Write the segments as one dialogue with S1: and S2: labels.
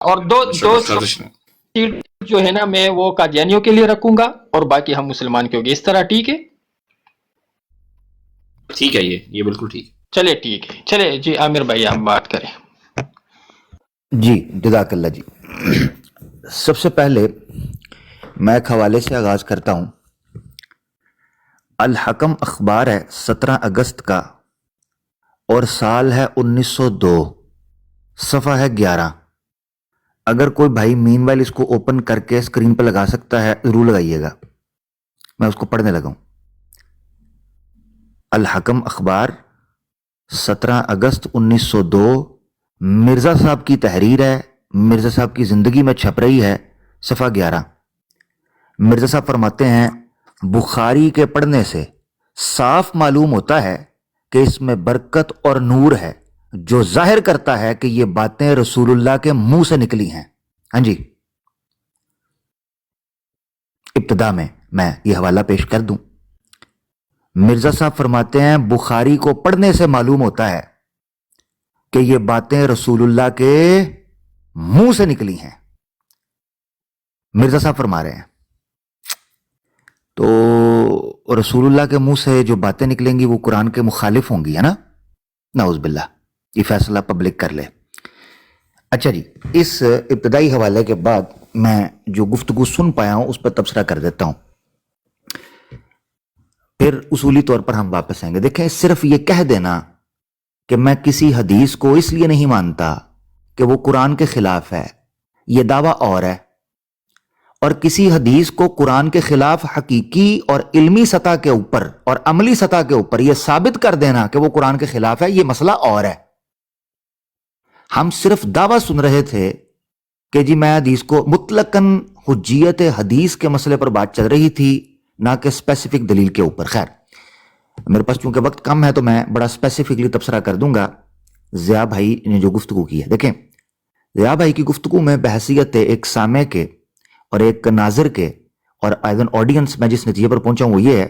S1: اور دو سیٹ جو ہے نا میں وہ قادیانیوں کے لیے رکھوں گا اور باقی ہم مسلمان کے ہوگے، اس طرح ٹھیک ہے؟
S2: ٹھیک ہے، یہ بالکل ٹھیک ہے.
S1: چلے ٹھیک ہے، چلے جی عامر بھائی آپ بات کریں.
S3: جی جزاک اللہ جی. سب سے پہلے میں ایک حوالے سے آغاز کرتا ہوں. الحکم اخبار ہے 17 اگست کا اور سال ہے 1902، صفحہ ہے 11. اگر کوئی بھائی مین وائل اس کو اوپن کر کے اسکرین پہ لگا سکتا ہے ضرور لگائیے گا، میں اس کو پڑھنے لگا ہوں. الحکم اخبار 17 اگست 1902، مرزا صاحب کی تحریر ہے، مرزا صاحب کی زندگی میں چھپ رہی ہے، صفحہ 11. مرزا صاحب فرماتے ہیں بخاری کے پڑھنے سے صاف معلوم ہوتا ہے کہ اس میں برکت اور نور ہے جو ظاہر کرتا ہے کہ یہ باتیں رسول اللہ کے منہ سے نکلی ہیں. ہاں جی، ابتدا میں یہ حوالہ پیش کر دوں. مرزا صاحب فرماتے ہیں بخاری کو پڑھنے سے معلوم ہوتا ہے کہ یہ باتیں رسول اللہ کے منہ سے نکلی ہیں. مرزا صاحب فرما رہے ہیں تو رسول اللہ کے منہ سے جو باتیں نکلیں گی وہ قرآن کے مخالف ہوں گی، ہے نا؟ نعوذ باللہ، یہ فیصلہ پبلک کر لے. اچھا جی، اس ابتدائی حوالے کے بعد میں جو گفتگو سن پایا ہوں اس پر تبصرہ کر دیتا ہوں، پھر اصولی طور پر ہم واپس آئیں گے. دیکھیں، صرف یہ کہہ دینا کہ میں کسی حدیث کو اس لیے نہیں مانتا کہ وہ قرآن کے خلاف ہے، یہ دعویٰ اور ہے. اور کسی حدیث کو قرآن کے خلاف حقیقی اور علمی سطح کے اوپر اور عملی سطح کے اوپر یہ ثابت کر دینا کہ وہ قرآن کے خلاف ہے، یہ مسئلہ اور ہے. ہم صرف دعویٰ سن رہے تھے کہ جی میں حدیث کو مطلقاً حجیت حدیث کے مسئلے پر بات چل رہی تھی، نہ کہ اسپیسیفک دلیل کے اوپر. خیر، میرے پاس چونکہ وقت کم ہے تو میں بڑا اسپیسیفکلی تبصرہ کر دوں گا. ضیاء بھائی نے جو گفتگو کی ہے، دیکھیں ضیاء بھائی کی گفتگو میں بحیثیت ایک سامع کے اور ایک ناظر کے اور ایز این آڈینس میں جس نتیجے پر پہنچا ہوں وہ یہ ہے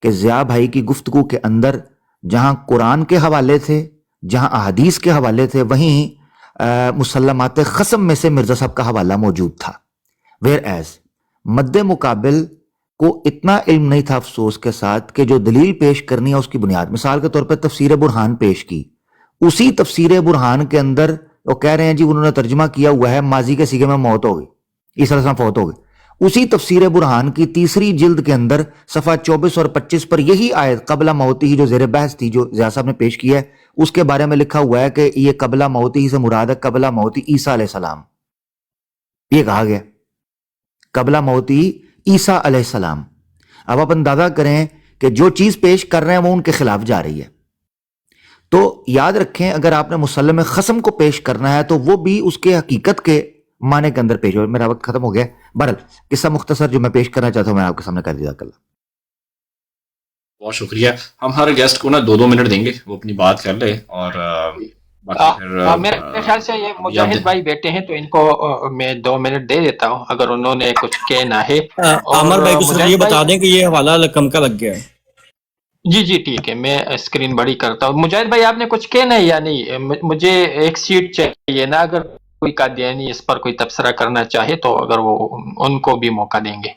S3: کہ ضیاء بھائی کی گفتگو کے اندر جہاں قرآن کے حوالے تھے، جہاں احادیث کے حوالے تھے، وہیں مسلمات خصم میں سے مرزا صاحب کا حوالہ موجود تھا. ویئر ایز مد مقابل کو اتنا علم نہیں تھا افسوس کے ساتھ کہ جو دلیل پیش کرنی ہے اس کی بنیاد، مثال کے طور پہ تفسیر برہان پیش کی، اسی تفسیر برہان کے اندر وہ کہہ رہے ہیں جی انہوں نے ترجمہ کیا ہوا ہے ماضی کے سیغے میں موت ہو گئی، عیسیٰ علیہ السلام فوت ہو گئے. اسی تفسیر برہان کی تیسری جلد کے اندر صفحہ 24 اور 25 پر یہی آیت قبل موتی ہی جو زیر بحث تھی جو ضیاء صاحب نے پیش کی ہے، اس کے بارے میں لکھا ہوا ہے کہ یہ قبل موتی ہی سے مراد ہے قبل موتی عیسیٰ علیہ السلام. یہ کہا گیا قبل موتی عیسیٰ علیہ السلام. اب آپ اندازہ کریں کہ جو چیز پیش کر رہے ہیں وہ ان کے خلاف جا رہی ہے. تو یاد رکھیں اگر آپ نے مسلم خصم کو پیش کرنا ہے تو وہ بھی اس کے حقیقت کے معنی کے اندر پیش ہو. میرا وقت ختم ہو گیا. بہرحال قصہ مختصر جو میں پیش کرنا چاہتا ہوں میں آپ کے سامنے کر دیا.
S2: بہت شکریہ. ہم ہر گیسٹ کو نا 2 منٹ دیں گے، وہ اپنی بات کر لے اور
S1: میرے خیال سے یہ مجاہد بھائی بیٹے ہیں تو ان کو میں 2 منٹ دے دیتا ہوں اگر انہوں نے کچھ کہنا ہے.
S4: عامر بھائی کو یہ بتا دیں کہ یہ حوالہ لکم کا لگ گیا ہے.
S1: جی ٹھیک ہے، میں اسکرین بڑی کرتا ہوں. مجاہد بھائی آپ نے کچھ کہنا ہے یا نہیں؟ مجھے ایک سیٹ چاہیے نا، اگر کوئی قادیانی اس پر کوئی تبصرہ کرنا چاہے تو اگر وہ ان کو بھی موقع دیں گے.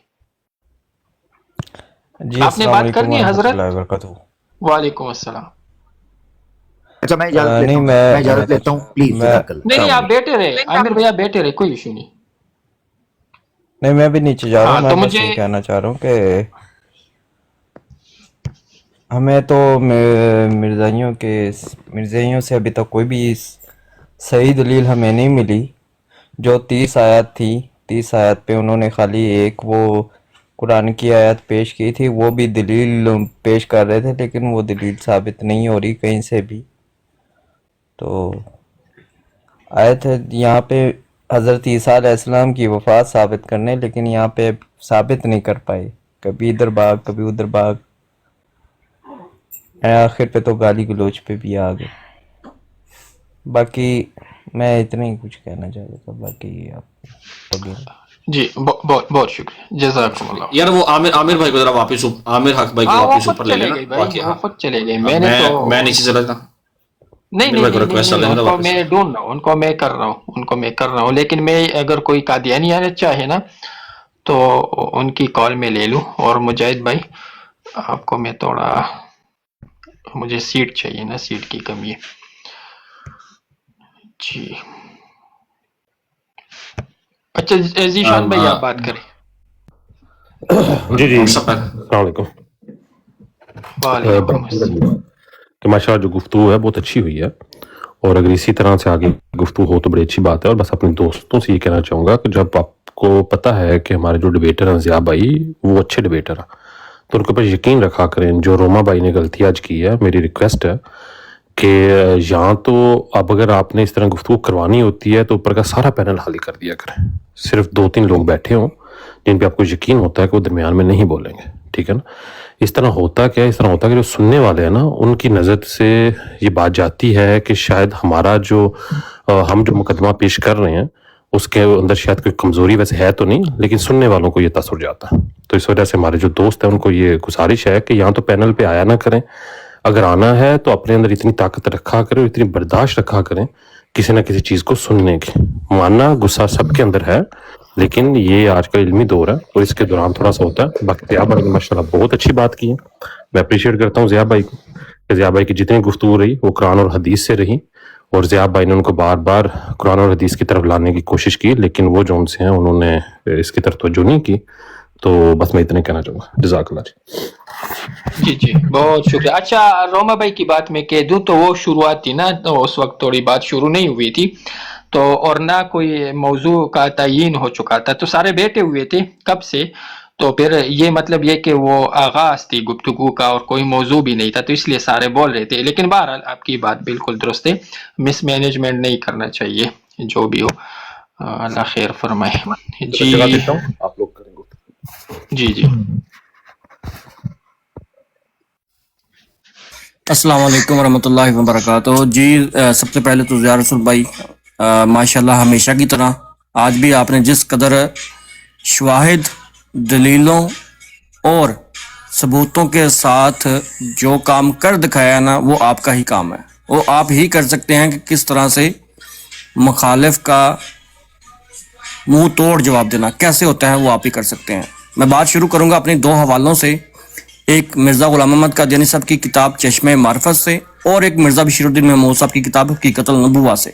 S5: جی
S1: آپ نے
S5: السلام
S1: بات
S5: علیکم
S1: کرنی ہے
S5: ورحمۃ
S1: حضرت؟
S5: اللہ وبرکاتہ.
S1: وعلیکم السلام.
S3: اچھا میں اجازت لیتا ہوں پلیز.
S1: نہیں آپ بیٹھے رہے عامر بھائی، آپ بیٹھے رہے، کوئی ایشو نہیں.
S5: نہیں میں بھی نیچے جا رہا ہوں.
S1: تو
S5: میں بس
S1: مجھے
S5: یہ کہنا چاہ رہا ہوں کہ ہمیں تو مرزائیوں سے ابھی تک کوئی بھی صحیح دلیل ہمیں نہیں ملی. جو 30 آیات تھی، 30 آیات پہ انہوں نے خالی ایک وہ قرآن کی آیت پیش کی تھی، وہ بھی دلیل پیش کر رہے تھے لیکن وہ دلیل ثابت نہیں ہو رہی کہیں سے بھی. تو آیت ہے یہاں پہ حضرت عیسیٰ علیہ السلام کی وفات ثابت کرنے، لیکن یہاں پہ ثابت نہیں کر پائے. کبھی ادھر بھاگ کبھی ادھر بھاگ، آخر پہ تو گالی گلوچ پہ بھی آ گئے. باقی میں اتنا ہی کچھ کہنا چاہتا تھا، باقی آپ
S1: جی بہت شکریہ، جزاکم اللہ.
S2: یار وہ عامر بھائی کو ذرا واپس عامر حق بھائی کو واپس اوپر لے لینا.
S1: وہ خود چلے گئے. میں نے تو
S2: میں نیچے چلا تھا.
S1: نہیں
S2: میرے
S1: نہیں
S2: کو
S1: نہیں
S2: ریکویسٹ
S1: نہیں
S2: ڈال
S1: نہیں،
S2: دیں
S1: ان
S2: گے
S1: کو
S2: واپس.
S1: میں ڈھونڈ رہا ہوں، ان کو میں کر رہا ہوں، لیکن میں اگر کوئی قادیانی آنا چاہے نا تو ان کی کال میں لے لوں. اور مجاہد بھائی آپ کو میں تھوڑا، مجھے سیٹ چاہیے نا، سیٹ کی کمی ہے. جی اچھا ذیشان بھائی آپ بات کریں.
S6: جی
S2: واٹس ایپ پر
S6: السلام علیکم.
S1: وعلیکم السلام.
S6: کہ ماشاء اللہ جو گفتگو ہے بہت اچھی ہوئی ہے، اور اگر اسی طرح سے آگے گفتگو ہو تو بڑی اچھی بات ہے. اور بس اپنے دوستوں سے یہ کہنا چاہوں گا کہ جب آپ کو پتہ ہے کہ ہمارے جو ڈبیٹر ہیں ضیاء بھائی وہ اچھے ڈبیٹر ہیں تو ان کے اوپر یقین رکھا کریں. جو روما بھائی نے غلطی آج کی ہے، میری ریکویسٹ ہے کہ یہاں تو اب اگر آپ نے اس طرح گفتگو کروانی ہوتی ہے تو اوپر کا سارا پینل خالی کر دیا کریں، صرف 2-3 لوگ بیٹھے ہوں جن پہ آپ کو یقین ہوتا ہے کہ وہ درمیان میں نہیں بولیں گے، ٹھیک ہے نا. اس طرح ہوتا کیا ہے، اس طرح ہوتا ہے کہ جو سننے والے ہیں نا ان کی نظر سے یہ بات جاتی ہے کہ شاید ہمارا جو ہم جو مقدمہ پیش کر رہے ہیں اس کے اندر شاید کوئی کمزوری ویسے ہے تو نہیں، لیکن سننے والوں کو یہ تاثر جاتا ہے. تو اس وجہ سے ہمارے جو دوست ہیں ان کو یہ گزارش ہے کہ یہاں تو پینل پہ آیا نہ کریں، اگر آنا ہے تو اپنے اندر اتنی طاقت رکھا کریں اور اتنی برداشت رکھا کریں کسی نہ کسی چیز کو سننے کی. ماننا غصہ سب کے اندر ہے، لیکن یہ آج کا علمی دور ہے اور اس کے دوران تھوڑا سا ہوتا ہے. باقی ضیاء بھائی نے ماشاء اللہ بہت اچھی بات کی ہے، میں اپریشیٹ کرتا ہوں ضیاء بھائی کو کہ ضیاء بھائی کی جتنی گفتگو رہی وہ قرآن اور حدیث سے رہی، اور ضیاء بھائی نے ان کو بار بار قرآن اور حدیث کی طرف لانے کی کوشش کی، لیکن وہ جو ان سے ہیں انہوں نے اس کی طرف توجہ نہیں کی. تو بس میں اتنا کہنا چاہوں گا. جزاک اللہ جی.
S1: جی بہت شکریہ. اچھا روما بھائی کی بات میں کہہ دوں تو وہ شروعات تھی نا، تو اس وقت تھوڑی بات شروع نہیں ہوئی تھی تو، اور نہ کوئی موضوع کا تعین ہو چکا تھا، تو سارے بیٹھے ہوئے تھے کب سے. تو پھر یہ مطلب یہ کہ وہ آغاز تھی گفتگو کا اور کوئی موضوع بھی نہیں تھا، تو اس لیے سارے بول رہے تھے. لیکن بہرحال آپ کی بات بالکل درست ہے، مس مینجمنٹ نہیں کرنا چاہیے جو بھی ہو. اللہ خیر فرمائے.
S6: چلو جگہ
S1: جی
S6: دیتا ہوں، آپ لوگ کریں گے.
S1: جی
S4: السلام علیکم ورحمۃ اللہ وبرکاتہ. جی سب سے پہلے تو ضیاء رسول بھائی ماشاءاللہ ہمیشہ کی طرح آج بھی آپ نے جس قدر شواہد، دلیلوں اور ثبوتوں کے ساتھ جو کام کر دکھایا نا، وہ آپ کا ہی کام ہے. وہ آپ ہی کر سکتے ہیں کہ کس طرح سے مخالف کا منہ توڑ جواب دینا کیسے ہوتا ہے، وہ آپ ہی کر سکتے ہیں. میں بات شروع کروں گا اپنی 2 حوالوں سے، ایک مرزا غلام محمد قادیانی صاحب کی کتاب چشمہ معرفت سے، اور ایک مرزا بشیر الدین محمود صاحب کی کتاب حقیقت النبوہ سے.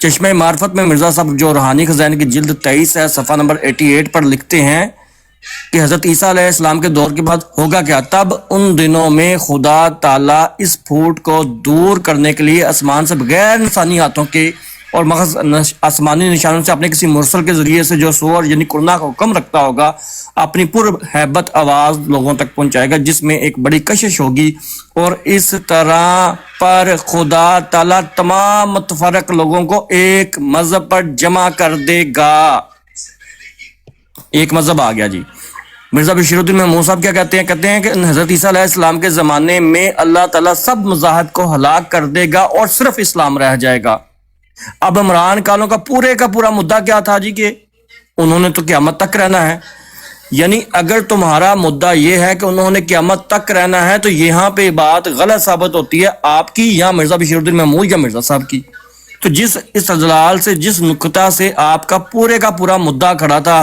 S4: چشمہ معرفت میں مرزا صاحب جو روحانی خزائن کی جلد 23 ہے، صفحہ نمبر 88 پر لکھتے ہیں کہ حضرت عیسیٰ علیہ السلام کے دور کے بعد ہوگا کیا، تب ان دنوں میں خدا تعالیٰ اس پھوٹ کو دور کرنے کے لیے آسمان سے بغیر انسانی ہاتھوں کے اور محض آسمانی نشانوں سے اپنے کسی مرسل کے ذریعے سے جو سور یعنی کرنا کا حکم رکھتا ہوگا، اپنی پر ہیبت آواز لوگوں تک پہنچائے گا، جس میں ایک بڑی کشش ہوگی، اور اس طرح پر خدا تعالیٰ تمام متفرق لوگوں کو ایک مذہب پر جمع کر دے گا. ایک مذہب آ گیا جی. مرزا بشیر الدین محمود صاحب کیا کہتے ہیں کہ حضرت عیسیٰ علیہ السلام کے زمانے میں اللہ تعالیٰ سب مذاہب کو ہلاک کر دے گا اور صرف اسلام رہ جائے گا. اب عمران کالوں کا پورا مدعا کیا تھا جی، کہ انہوں نے تو قیامت تک رہنا ہے. یعنی اگر تمہارا مدعا یہ ہے کہ انہوں نے قیامت تک رہنا ہے تو یہاں پہ بات غلط ثابت ہوتی ہے آپ کی یا مرزا بشیر الدین محمود یا مرزا صاحب کی. تو جس استدلال سے، جس نقطہ سے آپ کا پورا مدعا کھڑا تھا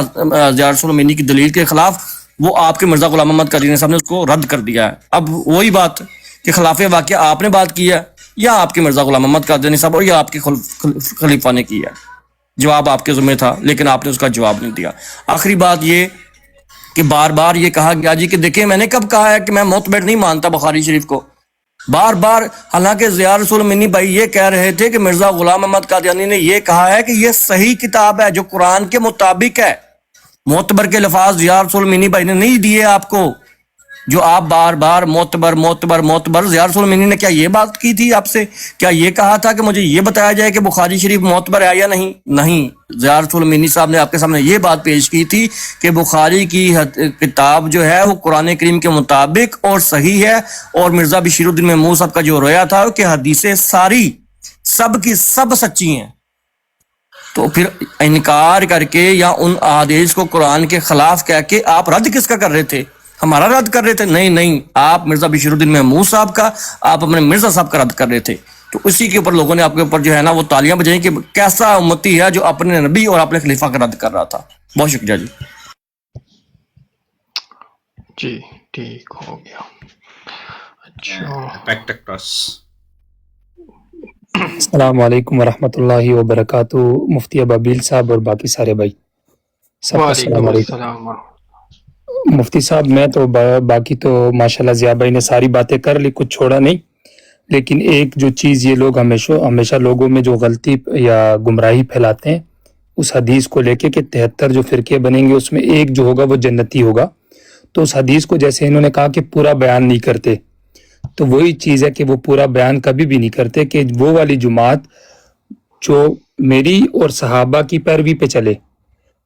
S4: ضیاء رسول امینی کی دلیل کے خلاف، وہ آپ کے مرزا غلام محمد قادیانی صاحب نے اس کو رد کر دیا ہے. اب وہی بات کہ خلاف واقعہ آپ نے بات کی ہے یا آپ کے مرزا غلام محمد قادیانی صاحب اور یا آپ کے خلیفہ نے کی ہے. جواب آپ کے ذمہ تھا لیکن آپ نے اس کا جواب نہیں دیا. آخری بات یہ کہ بار بار یہ کہا گیا جی کہ دیکھیں میں نے کب کہا ہے کہ میں معتبر نہیں مانتا بخاری شریف کو، بار بار، حالانکہ ضیاء رسول امینی بھائی یہ کہہ رہے تھے کہ مرزا غلام محمد قادیانی نے یہ کہا ہے کہ یہ صحیح کتاب ہے جو قرآن کے مطابق ہے. معتبر کے لفاظ ضیاء رسول امینی بھائی نے نہیں دیے آپ کو، جو آپ بار بار معتبر. ضیاء رسول امینی نے کیا یہ بات کی تھی آپ سے؟ کیا یہ کہا تھا کہ مجھے یہ بتایا جائے کہ بخاری شریف معتبر ہے یا نہیں؟ نہیں، ضیاء رسول امینی صاحب نے آپ کے سامنے یہ بات پیش کی تھی کہ بخاری کی کتاب جو ہے وہ قرآن کریم کے مطابق اور صحیح ہے، اور مرزا بشیر الدین محمود صاحب کا جو رویا تھا کہ حدیثیں ساری سب کی سب سچی ہیں. تو پھر انکار کر کے یا ان احادیث کو قرآن کے خلاف کہہ کے آپ رد کس کا کر رہے تھے؟ ہمارا رد کر رہے تھے؟ نہیں، آپ مرزا بشیر الدین محمود صاحب کا، آپ اپنے مرزا صاحب کا رد کر رہے تھے. تو تو اسی کے اوپر لوگوں نے آپ کے اوپر جو ہے نا وہ تالیاں بجائیں کہ کیسا امتی ہے جو اپنے نبی اور اپنے خلیفہ کا رد کر رہا تھا. بہت شکریہ جی.
S1: جی ٹھیک ہو گیا. اچھا
S2: Impact across.
S7: السلام علیکم ورحمۃ اللہ وبرکاتہ. مفتی ابابیل صاحب اور باقی سارے بھائی سب کا السلام
S1: وعلیکم
S7: علیکم.
S1: السلام
S7: مفتی صاحب میں تو باقی تو ماشاءاللہ ضیاء بھائی نے ساری باتیں کر لی, کچھ چھوڑا نہیں, لیکن ایک جو چیز یہ لوگ ہمیشہ لوگوں میں جو غلطی یا گمراہی پھیلاتے ہیں اس حدیث کو لے کے کہ 73 جو فرقے بنیں گے اس میں ایک جو ہوگا وہ جنتی ہوگا. تو اس حدیث کو جیسے انہوں نے کہا کہ پورا بیان نہیں کرتے, تو وہی چیز ہے کہ وہ پورا بیان کبھی بھی نہیں کرتے کہ وہ والی جماعت جو میری اور صحابہ کی پیروی پہ چلے,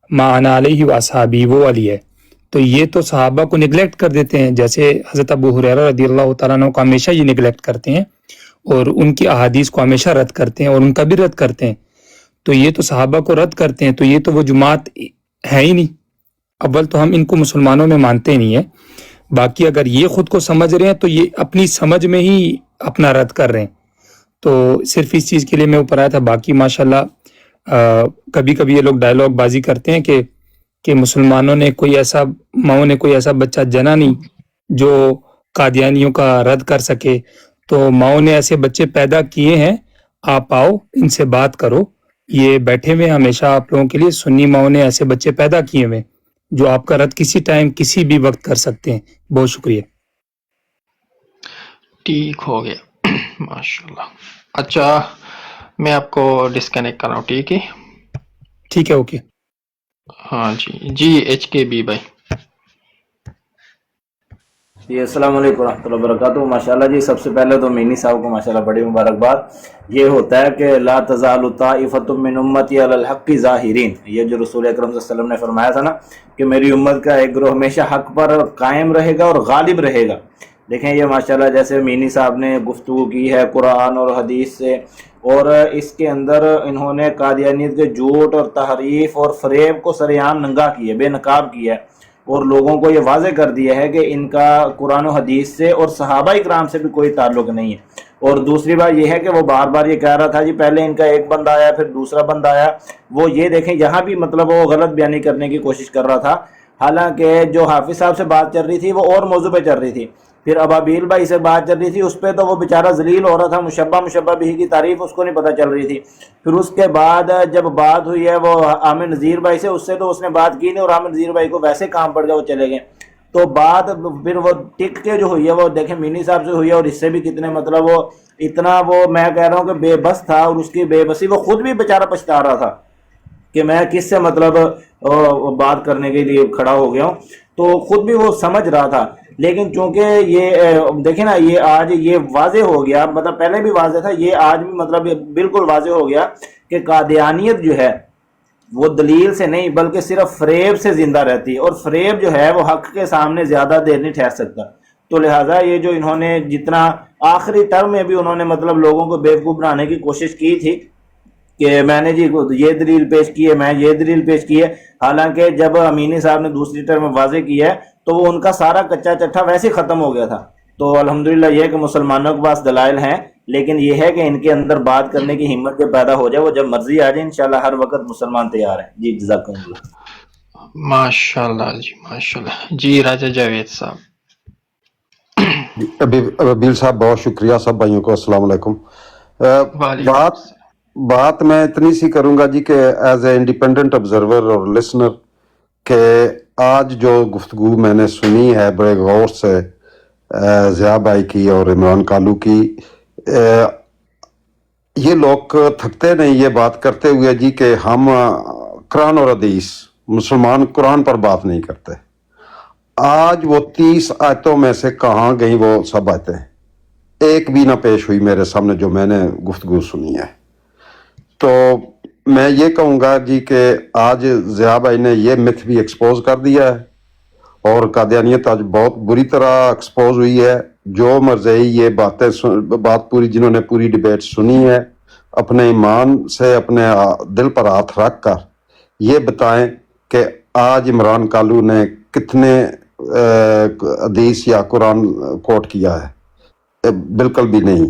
S7: ما انا علیہ و اصحابی, وہ والی ہے. تو یہ تو صحابہ کو نگلیکٹ کر دیتے ہیں, جیسے حضرت ابو ہریرہ رضی اللہ تعالیٰ عنہ کو ہمیشہ یہ نگلیکٹ کرتے ہیں اور ان کی احادیث کو ہمیشہ رد کرتے ہیں اور ان کا بھی رد کرتے ہیں. تو یہ تو صحابہ کو رد کرتے ہیں, تو یہ تو وہ جماعت ہے ہی نہیں. اول تو ہم ان کو مسلمانوں میں مانتے نہیں ہیں, باقی اگر یہ خود کو سمجھ رہے ہیں تو یہ اپنی سمجھ میں ہی اپنا رد کر رہے ہیں. تو صرف اس چیز کے لیے میں اوپر آیا تھا. باقی ماشاءاللہ کبھی کبھی یہ لوگ ڈائلاگ بازی کرتے ہیں کہ مسلمانوں نے ماؤں نے کوئی ایسا بچہ جنا نہیں جو قادیانیوں کا رد کر سکے. تو ماؤں نے ایسے بچے پیدا کیے ہیں, آپ آؤ ان سے بات کرو, یہ بیٹھے ہوئے ہمیشہ آپ لوگوں کے لیے. سنی ماؤں نے ایسے بچے پیدا کیے ہوئے جو آپ کا رد کسی ٹائم کسی بھی وقت کر سکتے ہیں. بہت شکریہ.
S1: ٹھیک ہو گیا ماشاءاللہ. اچھا میں آپ کو ڈسکنیکٹ کر رہا ہوں. ٹھیک ہے
S7: ٹھیک ہے, اوکے.
S1: ہاں جی ایچ کے بی بھائی.
S8: جی السلام علیکم ورحمۃ اللہ وبرکاتہ. ماشاءاللہ جی سب سے پہلے تو مینی صاحب کو ماشاءاللہ بڑی مبارکباد. یہ ہوتا ہے کہ لا تزال طائفۃ من امتی علی الحق ظاہرین, یہ جو رسول اکرم صلی اللہ علیہ وسلم نے فرمایا تھا نا کہ میری امت کا ایک گروہ ہمیشہ حق پر قائم رہے گا اور غالب رہے گا. دیکھیں یہ ماشاءاللہ جیسے مینی صاحب نے گفتگو کی ہے قرآن اور حدیث سے, اور اس کے اندر انہوں نے قادیانیت کے جھوٹ اور تحریف اور فریب کو سریعان ننگا کیا, بے نقاب کیا ہے, اور لوگوں کو یہ واضح کر دیا ہے کہ ان کا قرآن و حدیث سے اور صحابہ اکرام سے بھی کوئی تعلق نہیں ہے. اور دوسری بات یہ ہے کہ وہ بار بار یہ کہہ رہا تھا جی پہلے ان کا ایک بندہ آیا پھر دوسرا بندہ آیا. وہ یہ دیکھیں یہاں بھی مطلب وہ غلط بیانی کرنے کی کوشش کر رہا تھا, حالانکہ جو حافظ صاحب سے بات چل رہی تھی وہ اور موضوع پہ چل رہی تھی. پھر ابابیل بھائی سے بات چل رہی تھی, اس پہ تو وہ بیچارہ ذلیل ہو رہا تھا, مشبہ بھی کی تعریف اس کو نہیں پتہ چل رہی تھی. پھر اس کے بعد جب بات ہوئی ہے وہ عامر نذیر بھائی سے, اس سے تو اس نے بات کی نہیں اور عامر نذیر بھائی کو ویسے کام پڑ گیا, وہ چلے گئے. تو بات پھر وہ ٹک کے جو ہوئی ہے وہ دیکھیں مینی صاحب سے ہوئی ہے, اور اس سے بھی کتنے مطلب وہ اتنا وہ میں کہہ رہا ہوں کہ بے بس تھا, اور اس کی بے بسی وہ خود بھی بیچارہ پچھتا رہا تھا کہ میں کس سے مطلب بات کرنے کے لیے کھڑا ہو گیا ہوں. تو خود بھی وہ سمجھ رہا تھا, لیکن چونکہ یہ دیکھیں نا یہ آج یہ واضح ہو گیا, مطلب پہلے بھی واضح تھا, یہ آج بھی مطلب بالکل واضح ہو گیا کہ قادیانیت جو ہے وہ دلیل سے نہیں بلکہ صرف فریب سے زندہ رہتی ہے, اور فریب جو ہے وہ حق کے سامنے زیادہ دیر نہیں ٹھہر سکتا. تو لہٰذا یہ جو انہوں نے جتنا آخری ٹرم میں بھی انہوں نے مطلب لوگوں کو بیوقوف بنانے کی کوشش کی تھی کہ میں نے جی یہ دلیل پیش کی ہے, میں یہ دلیل پیش کی ہے, حالانکہ جب امینی صاحب نے دوسری ٹرم میں واضح کی ہے تو وہ ان کا سارا کچا چٹھا ویسے ختم ہو گیا تھا. تو الحمدللہ یہ ہے کہ مسلمانوں کے پاس دلائل ہیں, لیکن یہ ہے کہ ان کے اندر بات کرنے کی ہمت جب پیدا ہو جائے, وہ جب مرضی آ جائے, انشاءاللہ ہر وقت مسلمان تیار ہیں. جی جزاکم اللہ.
S1: ماشاءاللہ جی ماشاءاللہ. جی راجہ جاوید صاحب.
S9: ابیل صاحب بہت شکریہ. سب بھائیوں کو السلام علیکم. بات میں اتنی سی کروں گا جی کہ ایز اے انڈیپینڈنٹ آبزرور اور لسنر کہ آج جو گفتگو میں نے سنی ہے بڑے غور سے ضیاء بھائی کی اور عمران کالو کی, یہ لوگ تھکتے نہیں یہ بات کرتے ہوئے جی کہ ہم قرآن اور حدیث مسلمان قرآن پر بات نہیں کرتے. آج وہ 30 آیتوں میں سے کہاں گئیں وہ سب آیتیں, ایک بھی نہ پیش ہوئی میرے سامنے جو میں نے گفتگو سنی ہے. تو میں یہ کہوں گا جی کہ آج ضیاء بھائی نے یہ متھ بھی ایکسپوز کر دیا ہے, اور قادیانیت آج بہت بری طرح ایکسپوز ہوئی ہے. جو مرضی یہ بات پوری جنہوں نے پوری ڈیبیٹ سنی ہے اپنے ایمان سے اپنے دل پر ہاتھ رکھ کر یہ بتائیں کہ آج عمران کالو نے کتنے حدیث یا قرآن کوٹ کیا ہے. بالکل بھی نہیں.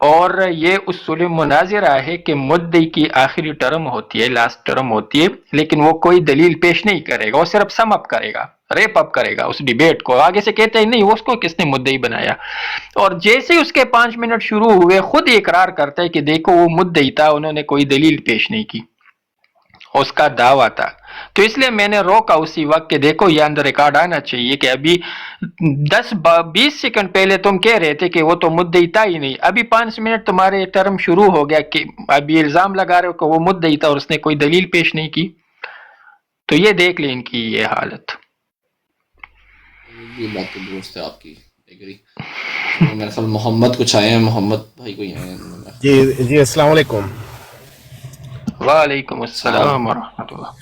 S1: اور یہ اصول مناظرہ ہے کہ مدعی کی آخری ٹرم ہوتی ہے، لاسٹ ٹرم ہوتی ہے، لیکن وہ کوئی دلیل پیش نہیں کرے گا، وہ صرف سم اپ کرے گا، ریپ اپ کرے گا اس ڈیبیٹ کو، آگے سے کہتے ہیں نہیں وہ اس کو کس نے مدعی بنایا، اور جیسے اس کے 5 منٹ شروع ہوئے خود ہی اقرار کرتا ہے کہ دیکھو وہ مدعی تھا، انہوں نے کوئی دلیل پیش نہیں کی، اس کا دعویٰ تھا۔ تو اس لیے میں نے روکا اسی وقت کہ دیکھو یہ اندر ریکارڈ آنا چاہیے کہ ابھی 10-20 سیکنڈ پہلے تم کہہ رہے تھے کہ وہ تو مدعی تھا ہی نہیں، ابھی 5 منٹ تمہارے ٹرم شروع ہو گیا کہ ابھی الزام لگا رہے ہو کہ وہ مدعی تھا اور اس نے کوئی دلیل پیش نہیں کی۔ تو یہ دیکھ لیں ان کی یہ حالت۔
S2: یہ بات تو درست ہے آپ کی، ایگری۔ میرے خیال محمد کچھ آئے ہیں، محمد بھائی کوئی ہیں؟
S10: جی السلام علیکم۔
S1: وعلیکم السلام ورحمۃ اللہ۔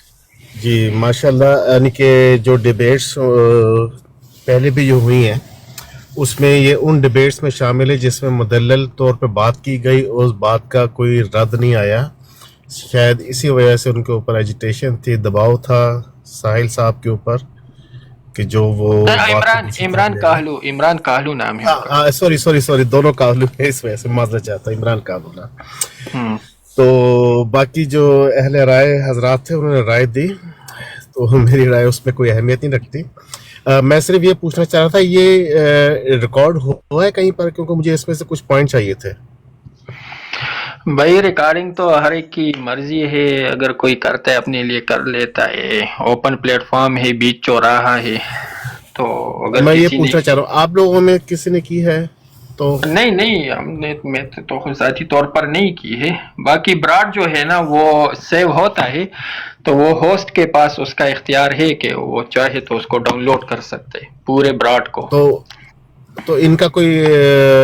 S10: جی ماشاءاللہ، یعنی کہ جو ڈیبیٹس پہلے بھی جو ہوئی ہیں اس میں یہ ان ڈیبیٹس میں شامل ہے جس میں مدلل طور پہ بات کی گئی، اس بات کا کوئی رد نہیں آیا، شاید اسی وجہ سے ان کے اوپر ایجیٹیشن تھی، دباؤ تھا ساحل صاحب کے اوپر کہ جو وہ
S1: عمران کاہلو نام ہے،
S10: سوری دونوں کاہلو ہے، اس وجہ سے معذرت چاہتا ہوں، عمران کاہلو نام۔ تو باقی جو اہل رائے حضرات تھے انہوں نے رائے دی، تو میری رائے اس میں کوئی اہمیت نہیں رکھتی۔ میں صرف یہ پوچھنا چاہ رہا تھا یہ ریکارڈ ہوا ہے کہیں پر، کیونکہ مجھے اس میں سے کچھ پوائنٹ چاہیے تھے۔
S1: بھائی ریکارڈنگ تو ہر ایک کی مرضی ہے، اگر کوئی کرتا ہے اپنے لیے کر لیتا ہے، اوپن پلیٹ فارم ہے، بیچ چوراہا ہے، تو اگر
S10: میں یہ پوچھنا چاہ رہا ہوں آپ لوگوں میں کسی نے کی ہے؟ تو
S1: نہیں ہم نے میں تو ذاتی طور پر نہیں کی ہے، باقی براڈ جو ہے نا وہ سیو ہوتا ہے، تو وہ ہوسٹ کے پاس اس کا اختیار ہے کہ وہ چاہے تو اس کو ڈاؤن لوڈ کر سکتے پورے براڈ کو۔
S10: تو ان کا کوئی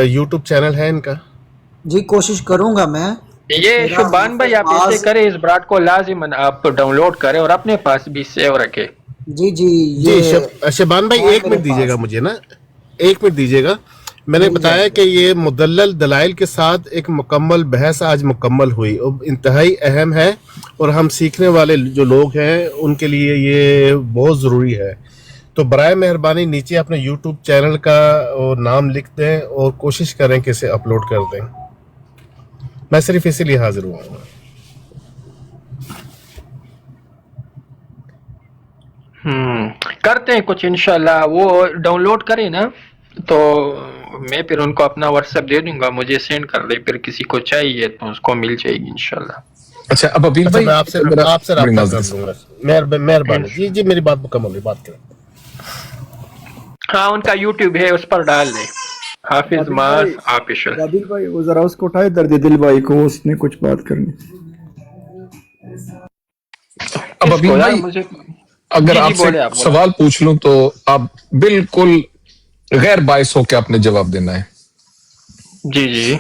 S10: یوٹیوب چینل ہے ان کا؟
S11: جی کوشش کروں گا میں۔
S1: یہ شبان بھائی آپ ایسے کرے، اس براڈ کو لازماً آپ ڈاؤن لوڈ کرے اور اپنے پاس بھی سیو رکھے۔
S11: جی
S10: شبان بھائی ایک منٹ دیجیے گا مجھے نا، 1 منٹ دیجیے گا۔ میں نے بتایا کہ یہ مدلل دلائل کے ساتھ ایک مکمل بحث آج مکمل ہوئی، انتہائی اہم ہے، اور ہم سیکھنے والے جو لوگ ہیں ان کے لیے یہ بہت ضروری ہے۔ تو برائے مہربانی نیچے اپنے یوٹیوب چینل کا نام لکھ دیں اور کوشش کریں کہ اسے اپلوڈ کر دیں۔ میں صرف اسی لیے حاضر ہوا ہوں۔
S1: کرتے ہیں کچھ انشاءاللہ، وہ ڈاؤن لوڈ کریں نا تو میں پھر ان کو اپنا واٹس ایپ دے دوں گا، مجھے سینڈ کر دے، پھر کسی کو چاہیے تو اس کو مل جائے گی انشاءاللہ۔
S12: اچھا اب ابیل بھائی
S10: میں آپ سے رابطہ کر دوں گا، مہربانی۔ جی میری بات مکمل ہوئی، بات کریں۔
S1: ہاں ان کا یوٹیوب ہے، اس پر ڈال دیں، حافظ ماس آفیشل۔
S13: عادل بھائی وہ ذرا اس کو اٹھائے، درد دل بھائی کو، اس نے کچھ بات کرنی۔
S12: اب ابیل بھائی اگر آپ سے سوال پوچھ لوں تو آپ بالکل غیر باعث ہو کے آپ نے جواب دینا ہے۔
S1: جی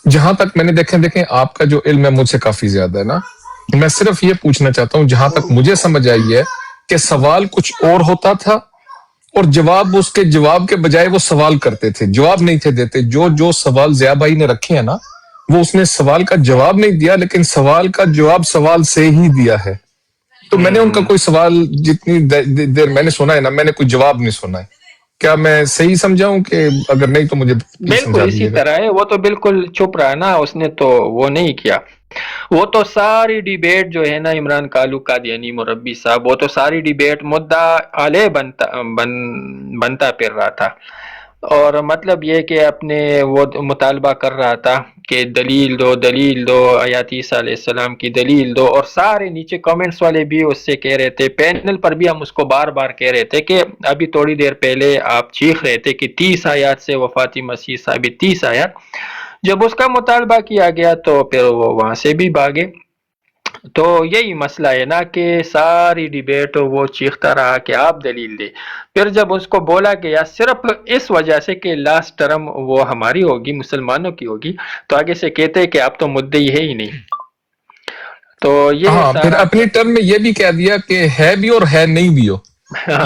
S12: جہاں تک میں نے دیکھیں آپ کا جو علم ہے مجھ سے کافی زیادہ ہے نا، میں صرف یہ پوچھنا چاہتا ہوں، جہاں تک مجھے سمجھ آئی ہے کہ سوال کچھ اور ہوتا تھا اور جواب اس کے جواب کے بجائے وہ سوال کرتے تھے، جواب نہیں تھے دیتے۔ جو سوال ضیاء بھائی نے رکھے ہیں نا، وہ اس نے سوال کا جواب نہیں دیا، لیکن سوال کا جواب سوال سے ہی دیا ہے۔ تو میں نے ان کا کوئی سوال جتنی دیر میں نے سنا ہے نا، میں نے کوئی جواب نہیں سنا ہے۔ کیا میں صحیح سمجھا ہوں کہ اگر نہیں تو مجھے
S1: بالکل اسی طرح ہے، وہ تو بالکل چپ رہا نا، اس نے تو وہ نہیں کیا، وہ تو ساری ڈیبیٹ جو ہے نا عمران کالو قادیانی مربی صاحب، وہ تو ساری ڈیبیٹ مدعا علیہ بنتا پھر رہا تھا، اور مطلب یہ کہ اپنے وہ مطالبہ کر رہا تھا کہ دلیل دو آیات عیسیٰ علیہ السلام کی دلیل دو، اور سارے نیچے کامنٹس والے بھی اس سے کہہ رہے تھے، پینل پر بھی ہم اس کو بار بار کہہ رہے تھے کہ ابھی تھوڑی دیر پہلے آپ چیخ رہے تھے کہ 30 آیات سے وفاتی مسیح ثابت، 30 آیات، جب اس کا مطالبہ کیا گیا تو پھر وہ وہاں سے بھی بھاگے۔ تو یہی مسئلہ ہے نا کہ ساری ڈیبیٹ وہ چیختا رہا کہ آپ دلیل دے، پھر جب اس کو بولا گیا صرف اس وجہ سے کہ لاسٹ ٹرم وہ ہماری ہوگی، مسلمانوں کی ہوگی، تو آگے سے کہتے کہ آپ تو مدعی ہے ہی نہیں۔ تو یہ
S12: پھر اپنی ٹرم میں یہ بھی کہہ دیا کہ ہے بھی اور ہے نہیں بھی ہو،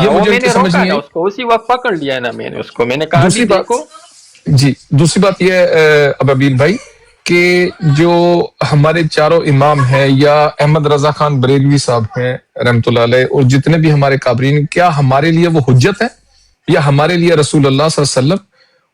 S12: یہ مجھے سمجھ نہیں آئی۔
S1: اس کو اسی وقت پکڑ لیا نا میں نے اس کو، میں نے کہا بھی دیکھو۔
S12: جی دوسری بات یہ ابیل بھائی کہ جو ہمارے چاروں امام ہیں یا احمد رضا خان بریلوی صاحب ہیں رحمۃ اللہ علیہ، اور جتنے بھی ہمارے قابرین، کیا ہمارے لیے وہ حجت ہے یا ہمارے لیے رسول اللہ صلی اللہ علیہ وسلم؟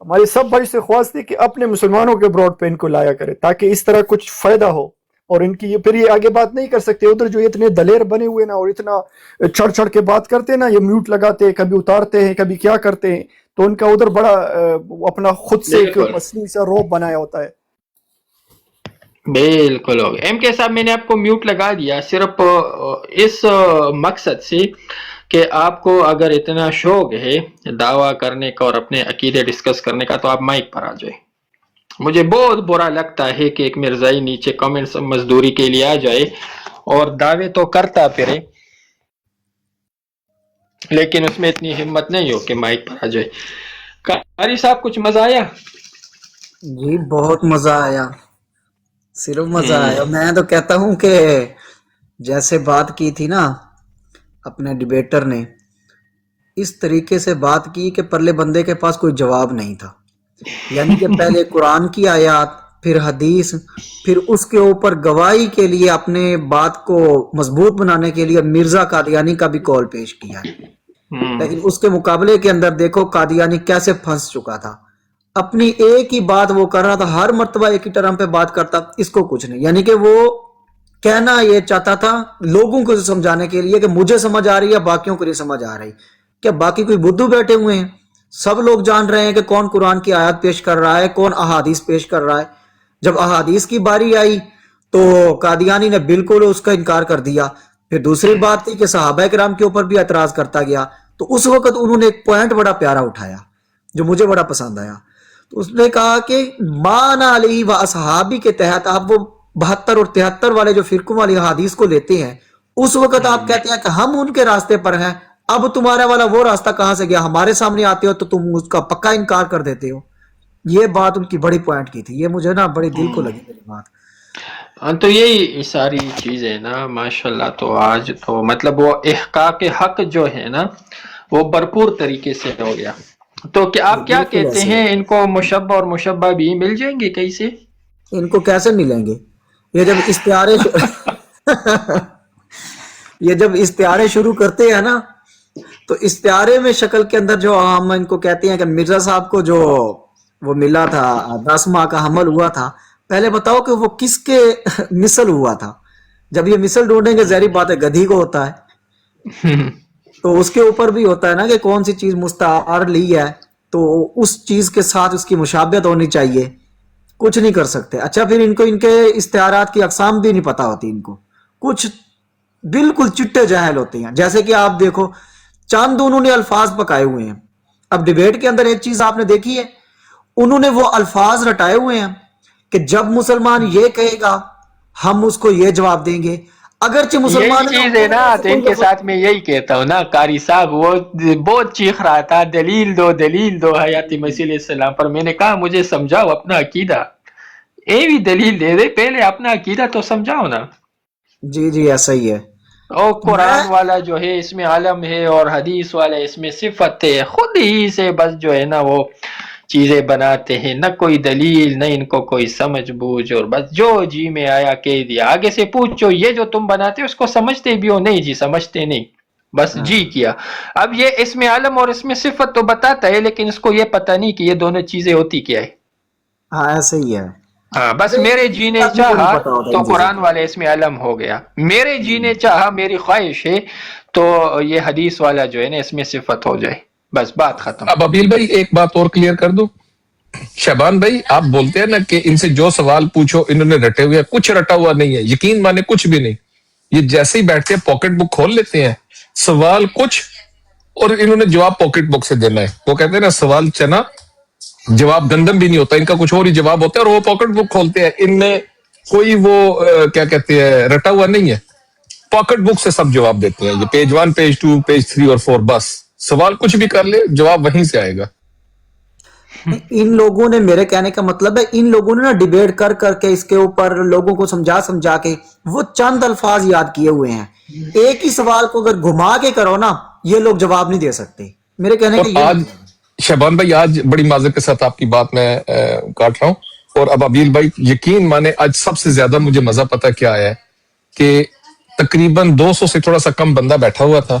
S13: ہماری سب بھائی سے خواہش تھی کہ اپنے مسلمانوں کے براڈ پہ ان کو لایا کرے تاکہ اس طرح کچھ فائدہ ہو، اور ان کی پھر یہ آگے بات نہیں کر سکتے. ادھر جو اتنے دلیر بنے ہوئے نا اور اتنا چڑھ چڑھ کے بات کرتے ہیں نا، یہ میوٹ لگاتے ہیں، کبھی اتارتے ہیں، کبھی کیا کرتے ہیں، تو ان کا ادھر بڑا اپنا خود سے ایک
S1: بالکل
S13: مصنوعی سا روب بنایا ہوتا ہے.
S1: بالکل ہو گیا. ایم کے صاحب میں نے آپ کو میوٹ لگا دیا صرف اس مقصد سے کہ آپ کو اگر اتنا شوق ہے دعویٰ کرنے کا اور اپنے عقیدے ڈسکس کرنے کا تو آپ مائک پر آ جائیں. مجھے بہت برا لگتا ہے کہ ایک مرزائی نیچے کمنٹس مزدوری کے لیے آ جائے اور دعوے تو کرتا پھرے لیکن اس میں اتنی ہمت نہیں ہو کہ مائک پر آ جائے. قاری صاحب کچھ مزہ آیا؟
S11: جی بہت مزہ آیا، صرف مزہ آیا. میں تو کہتا ہوں کہ جیسے بات کی تھی نا اپنے ڈیبیٹر نے، اس طریقے سے بات کی کہ پرلے بندے کے پاس کوئی جواب نہیں تھا. یعنی کہ پہلے قرآن کی آیات، پھر حدیث، پھر اس کے اوپر گواہی کے لیے اپنے بات کو مضبوط بنانے کے لیے مرزا قادیانی کا بھی کال پیش کیا ہے. لیکن اس کے مقابلے کے اندر دیکھو قادیانی کیسے پھنس چکا تھا. اپنی ایک ہی بات وہ کر رہا تھا، ہر مرتبہ ایک ہی ٹرم پہ بات کرتا، اس کو کچھ نہیں. یعنی کہ وہ کہنا یہ چاہتا تھا لوگوں کو سمجھانے کے لیے کہ مجھے سمجھ آ رہی ہے، باقیوں کو نہیں سمجھ آ رہی. کیا باقی کوئی بدھو بیٹھے ہوئے ہیں؟ سب لوگ جان رہے ہیں کہ کون قرآن کی آیات پیش کر رہا ہے، کون احادیث پیش کر رہا ہے. جب احادیث کی باری آئی تو قادیانی نے بالکل اس کا انکار کر دیا. پھر دوسری بات تھی کہ صحابہ کرام کے اوپر بھی اعتراض کرتا گیا. تو اس وقت انہوں نے ایک پوائنٹ بڑا پیارا اٹھایا جو مجھے بڑا پسند آیا. تو اس نے کہا کہ مان علی و اصحابی کے تحت آپ وہ 72 اور 73 والے جو فرقوں والی احادیث کو لیتے ہیں، اس وقت آپ کہتے ہیں کہ ہم ان کے راستے پر ہیں. اب تمہارا والا وہ راستہ کہاں سے گیا؟ ہمارے سامنے آتے ہو تو تم اس کا پکا انکار کر دیتے ہو. یہ بات ان کی بڑی پوائنٹ کی تھی، یہ مجھے نا بڑی دل کو لگی میری بات.
S1: تو یہی ساری چیزیں نا ماشاءاللہ تو آج تو مطلب وہ احقاق حق جو ہے نا وہ بھرپور طریقے سے ہو گیا. تو کیا آپ کیا کہتے ہیں ان کو مشبہ اور مشبہ بھی مل جائیں گے کیسے؟
S11: ان کو کیسے ملیں گے؟ یہ جب استعارے شروع کرتے ہیں نا تو استعارے میں شکل کے اندر جو ہم ان کو کہتے ہیں کہ مرزا صاحب کو جو وہ ملا تھا 10 ماہ کا حمل ہوا تھا، پہلے بتاؤ کہ وہ کس کے مثل ہوا تھا. جب یہ مثل ڈھونڈیں گے ظاہری بات ہے گدھی کو ہوتا ہے، تو اس کے اوپر بھی ہوتا ہے نا کہ کون سی چیز مستعار لی ہے تو اس چیز کے ساتھ اس کی مشابہت ہونی چاہیے. کچھ نہیں کر سکتے. اچھا پھر ان کو ان کے استعارات کی اقسام بھی نہیں پتا ہوتی. ان کو کچھ بالکل چٹے جاہل ہوتے ہیں. جیسے کہ آپ دیکھو چاند انہوں نے الفاظ پکائے ہوئے ہیں. اب ڈیبیٹ کے اندر ایک چیز آپ نے دیکھی ہے، انہوں نے وہ الفاظ رٹائے ہوئے ہیں کہ جب مسلمان یہ کہے گا ہم اس کو یہ جواب دیں گے. اگرچہ مسلمان
S1: یہی چیز ہے نا، تو ان کے ساتھ میں یہی کہتا ہوں نا قاری صاحب، وہ بہت چیخ رہا تھا دلیل دو حیات مسیح علیہ السلام پر. میں نے کہا مجھے سمجھاؤ اپنا عقیدہ، بھی دلیل دے دے، پہلے اپنا عقیدہ تو سمجھاؤ نا.
S11: جی ایسا ہی ہے.
S1: اور قرآن والا جو ہے اس میں عالم ہے اور حدیث والا اس میں صفت ہے، خود ہی سے بس جو ہے نا وہ چیزیں بناتے ہیں، نہ کوئی دلیل، نہ ان کو کوئی سمجھ بوجھ، اور بس جو جی میں آیا کہہ دیا. آگے سے پوچھو یہ جو تم بناتے ہو اس کو سمجھتے بھی ہو؟ نہیں جی سمجھتے نہیں، بس جی کیا. اب یہ اس میں عالم اور اس میں صفت تو بتاتا ہے لیکن اس کو یہ پتہ نہیں کہ یہ دونوں چیزیں ہوتی کیا ہے.
S11: ہاں ایسے ہی ہے.
S1: ہاں بس میرے جی نے چاہا تو قرآن والے اس میں علم ہو گیا، میرے جی نے چاہا، میری خواہش ہے تو یہ حدیث والا جو ہے نا اس میں صفت ہو جائے، بس بات ختم.
S12: اب ابیل بھائی ایک بات اور کلیئر کر دو. شبان بھائی آپ بولتے ہیں نا کہ ان سے جو سوال پوچھو انہوں نے رٹے ہوئے، کچھ رٹا ہوا نہیں ہے، یقین مانے کچھ بھی نہیں. یہ جیسے ہی بیٹھتے ہیں پاکٹ بک کھول لیتے ہیں، سوال کچھ اور انہوں نے جواب پاکٹ بک سے دینا ہے. وہ کہتے ہیں نا سوال چنا جواب گندم بھی نہیں ہوتا، ان کا کچھ اور ہی جواب ہوتا ہے اور وہ پاکٹ بک کھولتے ہیں. ان میں کوئی وہ کیا کہتے ہیں رٹا ہوا نہیں ہے، پاکٹ بک سے سب جواب دیتے ہیں. یہ پیج 1 پیج 2 پیج 3 اور 4، بس سوال کچھ بھی کر لے جواب وہیں سے آئے گا.
S11: ان لوگوں نے، میرے کہنے کا مطلب ہے ان لوگوں نے نا ڈیبیٹ کر کے اس کے اوپر لوگوں کو سمجھا کے وہ چند الفاظ یاد کیے ہوئے ہیں. ایک ہی سوال کو اگر گھما کے کرو نا یہ لوگ جواب نہیں دے سکتے. میرے کہنے کا
S12: آج شبان بھائی آج بڑی معذرت کے ساتھ آپ کی بات میں کاٹ رہا ہوں. اور اب ابیل بھائی یقین مانے آج سب سے زیادہ مجھے مزہ پتا کیا آیا ہے کہ تقریباً 200 سے تھوڑا سا کم بندہ بیٹھا ہوا تھا